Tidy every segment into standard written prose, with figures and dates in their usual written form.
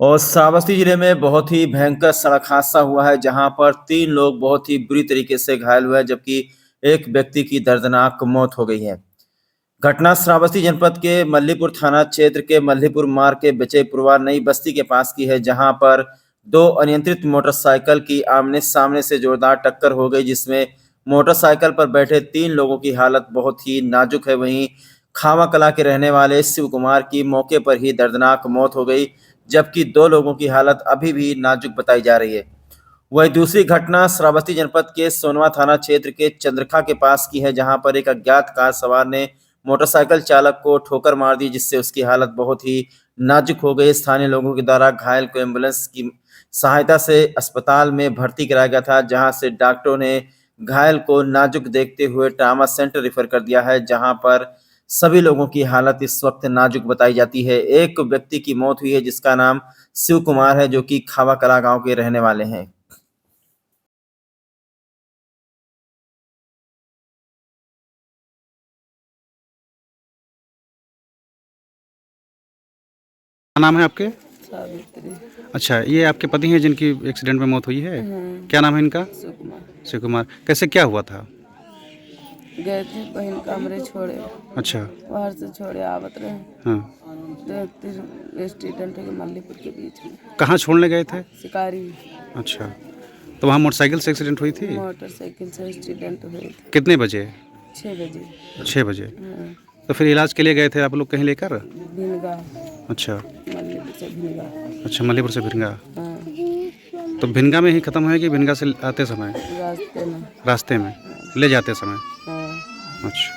और श्रावस्ती जिले में बहुत ही भयंकर सड़क हादसा हुआ है, जहां पर 3 लोग बहुत ही बुरी तरीके से घायल हुए हैं, जबकि एक व्यक्ति की दर्दनाक मौत हो गई है। घटना श्रावस्ती जनपद के मल्लीपुर थाना क्षेत्र के मल्लीपुर मार्ग के बिचईपुरवा नई बस्ती के पास की है, जहां पर 2 अनियंत्रित मोटरसाइकिल की आमने-सामने से जोरदार टक्कर हो गई, जिसमें मोटरसाइकिल पर बैठे 3 लोगों की हालत बहुत ही नाजुक है। वहीं खामा कलां के रहने वाले शिव कुमार की मौके पर ही दर्दनाक मौत हो गई, जबकि 2 लोगों की हालत अभी भी नाजुक बताई जा रही है। वहीं दूसरी घटना श्रावस्ती जनपद के सोनवा थाना क्षेत्र के चंद्रखा के पास की है, जहां पर एक अज्ञात कार सवार ने मोटरसाइकिल चालक को ठोकर मार दी, जिससे उसकी हालत बहुत ही नाजुक हो गई। स्थानीय लोगों के द्वारा घायल को एम्बुलेंस की सहायता से अस्पताल में भर्ती कराया गया था, जहां से डॉक्टरों ने घायल को नाजुक देखते हुए ट्रामा सेंटर रेफर कर दिया है, जहां पर सभी लोगों की हालत इस वक्त नाजुक बताई जाती है। एक व्यक्ति की मौत हुई है, जिसका नाम शिव कुमार है, जो कि खावा कला गांव के रहने वाले हैं। क्या नाम है आपके? सावित्री। अच्छा, ये आपके पति हैं जिनकी एक्सीडेंट में मौत हुई है? क्या नाम है इनका? सुकुमार। शिव कुमार। कैसे क्या हुआ था? गए थे बहन कमरे छोड़े, अच्छा। बाहर से छोड़े आवत रहे हाँ। तो एक्सीडेंट के मल्लीपुर के बीच में कहाँ छोड़ने गए थे? शिकारी अच्छा, तो वहाँ मोटरसाइकिल से एक्सीडेंट हुई थी? मोटरसाइकिल से एक्सीडेंट हुए थे कितने बजे? 6 बजे। 6 बजे। हाँ, तो फिर इलाज के लिए गए थे आप लोग कहीं लेकर? भिनगा, अच्छा। मल्लीपुर से भिनगा। अच्छा, मल्लीपुर से भिनगा। हाँ, तो भिनगा में ही ख़त्म है कि भिनगा से आते समय? रास्ते में। रास्ते में ले जाते समय? हाँ, अच्छा।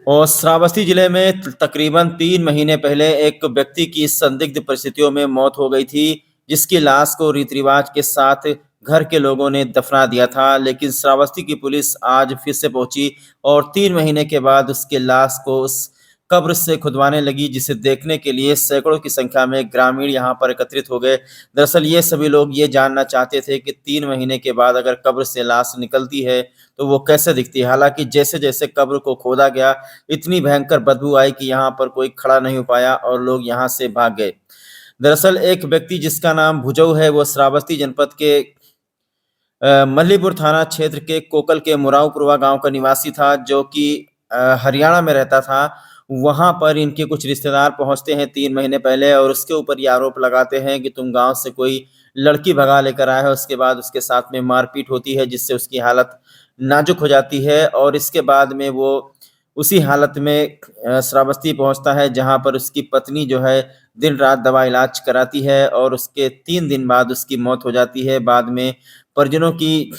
और श्रावस्ती जिले में तकरीबन 3 महीने पहले एक व्यक्ति की संदिग्ध परिस्थितियों में मौत हो गई थी, जिसकी लाश को रीति रिवाज के साथ घर के लोगों ने दफना दिया था। लेकिन श्रावस्ती की पुलिस आज फिर से पहुंची और 3 महीने के बाद उसके लाश को उस कब्र से खुदवाने लगी, जिसे देखने के लिए सैकड़ों की संख्या में ग्रामीण यहां पर एकत्रित हो गए। दरअसल ये सभी लोग ये जानना चाहते थे कि 3 महीने के बाद अगर कब्र से लाश निकलती है तो वो कैसे दिखती है। हालांकि जैसे जैसे कब्र को खोदा गया, इतनी भयंकर बदबू आई कि यहाँ पर कोई खड़ा नहीं हो पाया और लोग यहाँ से भाग गए। दरअसल एक व्यक्ति जिसका नाम भुजऊ है, वो श्रावस्ती जनपद के मल्लीपुर थाना क्षेत्र के कोकल के मुराऊपुरवा गांव का निवासी था, जो कि हरियाणा में रहता था। वहां पर इनके कुछ रिश्तेदार पहुंचते हैं 3 महीने पहले और उसके ऊपर ये आरोप लगाते हैं कि तुम गांव से कोई लड़की भगा लेकर आए हो। उसके बाद उसके साथ में मारपीट होती है, जिससे उसकी हालत नाजुक हो जाती है और इसके बाद में वो उसी हालत में श्रावस्ती पहुंचता है, जहां पर उसकी पत्नी जो है दिन रात दवा इलाज कराती है और उसके 3 दिन बाद उसकी मौत हो जाती है। बाद में परिजनों की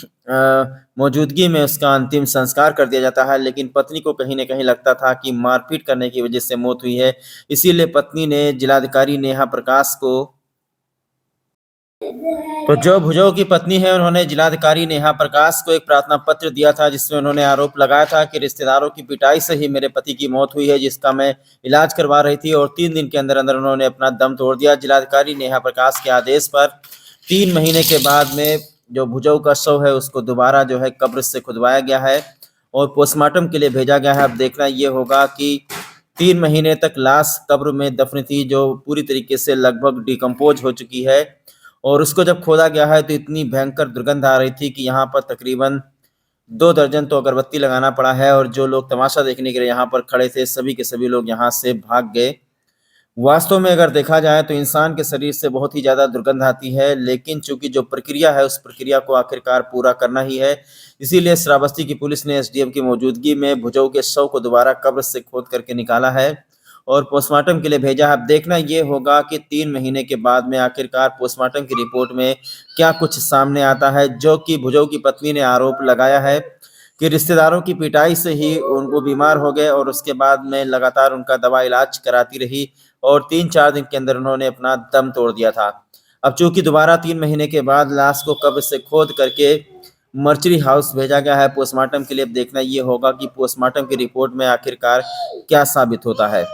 मौजूदगी में उसका अंतिम संस्कार कर दिया जाता है, लेकिन पत्नी को कहीं न कहीं लगता था कि मारपीट करने की वजह से मौत हुई है। इसीलिए पत्नी ने जिलाधिकारी नेहा प्रकाश को तो जो भुजो की पत्नी है, उन्होंने जिलाधिकारी नेहा प्रकाश को एक प्रार्थना पत्र दिया था, जिसमें उन्होंने आरोप लगाया था कि रिश्तेदारों की पिटाई से ही मेरे पति की मौत हुई है, जिसका मैं इलाज करवा रही थी और 3 दिन के अंदर अंदर उन्होंने अपना दम तोड़ दिया। जिलाधिकारी नेहा प्रकाश के आदेश पर 3 महीने के बाद में जो भुजो का शव है, उसको दोबारा जो है कब्र से खुदवाया गया है और पोस्टमार्टम के लिए भेजा गया है। अब देखना ये होगा कि 3 महीने तक लाश कब्र में दफन थी, जो पूरी तरीके से लगभग डिकम्पोज हो चुकी है और उसको जब खोदा गया है तो इतनी भयंकर दुर्गंध आ रही थी कि यहाँ पर तकरीबन 2 दर्जन तो अगरबत्ती लगाना पड़ा है और जो लोग तमाशा देखने के लिए यहाँ पर खड़े थे, सभी के सभी लोग यहाँ से भाग गए। वास्तव में अगर देखा जाए तो इंसान के शरीर से बहुत ही ज़्यादा दुर्गंध आती है, लेकिन चूंकि जो प्रक्रिया है, उस प्रक्रिया को आखिरकार पूरा करना ही है। इसीलिए श्रावस्ती की पुलिस ने एसडीएम की मौजूदगी में भुजऊ के शव को दोबारा कब्र से खोद करके निकाला है और पोस्टमार्टम के लिए भेजा है। अब देखना ये होगा कि 3 महीने के बाद में आखिरकार पोस्टमार्टम की रिपोर्ट में क्या कुछ सामने आता है, जो कि भुजऊ की पत्नी ने आरोप लगाया है कि रिश्तेदारों की पिटाई से ही उनको बीमार हो गए और उसके बाद में लगातार उनका दवा इलाज कराती रही और 3-4 दिन के अंदर उन्होंने अपना दम तोड़ दिया था। अब चूंकि दोबारा 3 महीने के बाद लाश को कब्र से खोद करके मर्चरी हाउस भेजा गया है पोस्टमार्टम के लिए। अब देखना ये होगा कि पोस्टमार्टम की रिपोर्ट में आखिरकार क्या साबित होता है।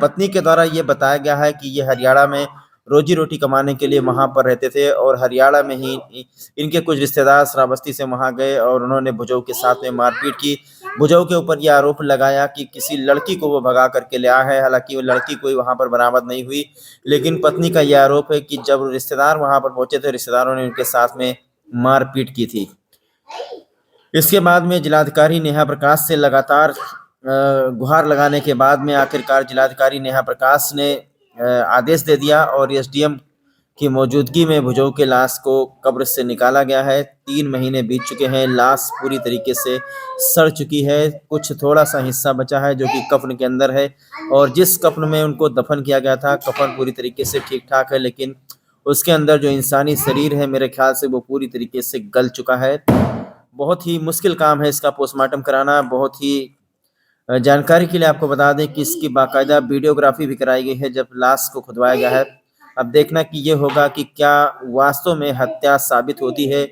पत्नी के द्वारा ये बताया गया है कि ये हरियाणा में रोजी रोटी कमाने के लिए वहां पर रहते थे और हरियाणा में ही इनके कुछ रिश्तेदार श्रावस्ती से वहां गए और उन्होंने भुजऊ के साथ में मारपीट की, भुजबल के ऊपर यह आरोप लगाया कि किसी लड़की को वो भगा करके ले आया है। हालांकि वो लड़की कोई वहां पर बरामद नहीं हुई, लेकिन पत्नी का यह आरोप है कि जब रिश्तेदार वहां पर पहुंचे थे, रिश्तेदारों ने उनके साथ में मारपीट की थी। इसके बाद में जिलाधिकारी नेहा प्रकाश से लगातार गुहार लगाने के बाद में आखिरकार जिलाधिकारी नेहा प्रकाश ने आदेश दे दिया और एसडीएम की मौजूदगी में भुजबल के लाश को कब्र से निकाला गया है। 3 महीने बीत चुके हैं, लाश पूरी तरीके से सड़ चुकी है, कुछ थोड़ा सा हिस्सा बचा है जो कि कफन के अंदर है, और जिस कफन में उनको दफन किया गया था, कफन पूरी तरीके से ठीक ठाक है, लेकिन उसके अंदर जो इंसानी शरीर है मेरे ख्याल से वो पूरी तरीके से गल चुका है। बहुत ही मुश्किल काम है इसका पोस्टमार्टम कराना। बहुत ही जानकारी के लिए आपको बता दें कि इसकी बाकायदा वीडियोग्राफी भी कराई गई है जब लाश को खुदवाया गया है। अब देखना कि ये होगा कि क्या वास्तव में हत्या साबित होती है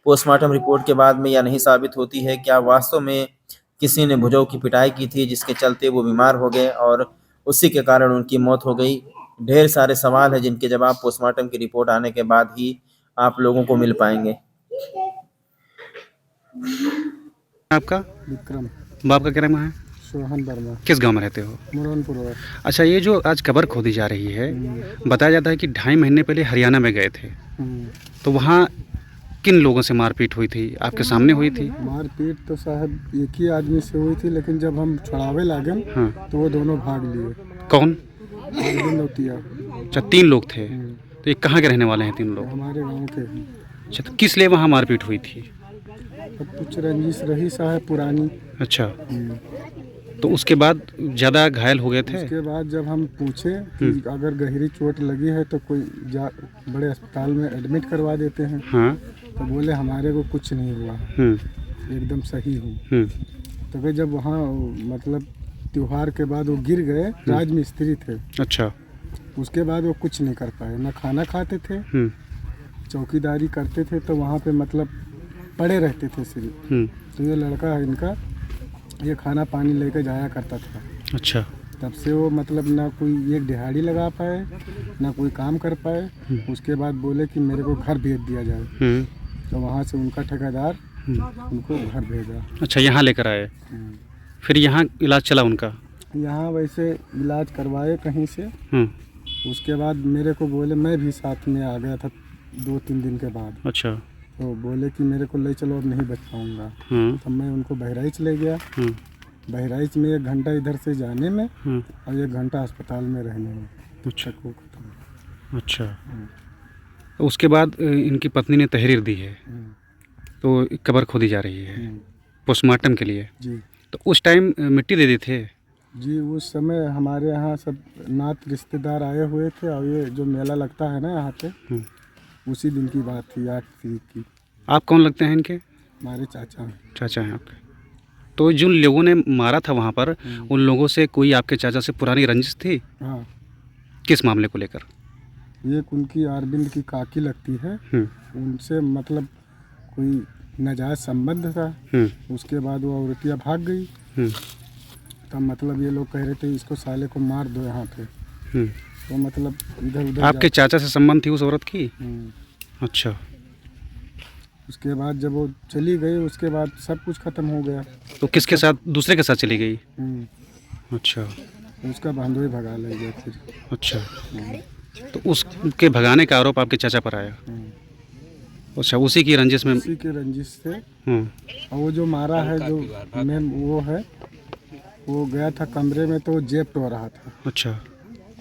पोस्टमार्टम रिपोर्ट के बाद में या नहीं साबित होती है। क्या वास्तव में किसी ने भुजबल की पिटाई की थी जिसके चलते वो बीमार हो गए और उसी के कारण उनकी मौत हो गई। ढेर सारे सवाल हैं जिनके जवाब पोस्टमार्टम की रिपोर्ट आने के बाद ही आप लोगों को मिल पाएंगे। आपका विक्रम बाप का क्या नाम है? सोहन वर्मा, किस गांव में रहते हो? मुरानपुर। अच्छा, ये जो आज कब्र खोदी जा रही है, बताया जाता है कि 2.5 महीने पहले हरियाणा में गए थे, तो वहाँ किन लोगों से मारपीट हुई थी? आपके सामने हुई थी? मारपीट तो साहब एक ही आदमी से हुई थी, लेकिन जब हम छुड़ावे लागे हाँ। तो वो दोनों भाग लिए। कौन? अरविंद औतिया। अच्छा, 3 लोग थे। तो ये कहाँ के रहने वाले हैं 3 लोग? हमारे गांव के। अच्छा, तो किस लिए वहाँ मारपीट हुई थी? अब कुछ रंजिश रही साहब पुरानी। अच्छा, तो उसके बाद ज़्यादा घायल हो गए थे? उसके बाद जब हम पूछे कि अगर गहरी चोट लगी है तो कोई बड़े अस्पताल में एडमिट करवा देते हैं। हाँ। तो बोले हमारे को कुछ नहीं हुआ, एकदम सही हूँ। तो फिर जब वहाँ मतलब त्योहार के बाद वो गिर गए, राजमिस्त्री थे। अच्छा। उसके बाद वो कुछ नहीं कर पाए, ना खाना खाते थे, चौकीदारी करते थे, तो वहाँ पे मतलब पड़े रहते थे सिर्फ। तो ये लड़का है इनका, ये खाना पानी लेके जाया करता था। अच्छा। तब से वो मतलब ना कोई एक दिहाड़ी लगा पाए, ना कोई काम कर पाए। उसके बाद बोले कि मेरे को घर भेज दिया जाए, तो वहाँ से उनका ठेकेदार उनको घर भेजा। अच्छा, यहाँ लेकर आए, फिर यहाँ इलाज चला उनका? यहाँ वैसे इलाज करवाए कहीं से। उसके बाद मेरे को बोले, मैं भी साथ में आ गया था 2-3 दिन के बाद। अच्छा। तो बोले कि मेरे को ले चलो, अब नहीं बच पाऊँगा। तो मैं उनको बहराइच ले गया। बहराइच में 1 घंटा इधर से जाने में और 1 घंटा अस्पताल में रहने में। अच्छा। वो खत्म। अच्छा, तो उसके बाद इनकी पत्नी ने तहरीर दी है, तो कब्र खोदी जा रही है पोस्टमार्टम के लिए। जी। तो उस टाइम मिट्टी दे दी थे? जी, उस समय हमारे यहाँ सब नात रिश्तेदार आए हुए थे, और ये जो मेला लगता है ना यहाँ पे, उसी दिन की बात थी, 8 तारीख की। आप कौन लगते हैं इनके? हमारे चाचा हैं। चाचा हैं आपके। तो जिन लोगों ने मारा था वहाँ पर, उन लोगों से कोई आपके चाचा से पुरानी रंजिश थी? हाँ। किस मामले को लेकर? ये उनकी अरविंद की काकी लगती है, उनसे मतलब कोई नाजायज संबंध था। उसके बाद वो औरतिया भाग गई। तब मतलब ये लोग कह रहे थे इसको साले को मार दो यहाँ पे। तो मतलब इधर उधर आपके चाचा से संबंध थी उस औरत की? अच्छा। उसके बाद जब वो चली गई, उसके बाद सब कुछ खत्म हो गया। तो किसके साथ? दूसरे के साथ चली गई? अच्छा। तो उसका बांधोई भगा ले गया फिर। अच्छा, तो उसके भगाने का आरोप आपके चाचा पर आया? अच्छा, उसी की रंजिश में? उसी के रंजिश से। और वो जो मारा है, जो मैम वो है, वो गया था कमरे में, तो वो जेब टो रहा था। अच्छा।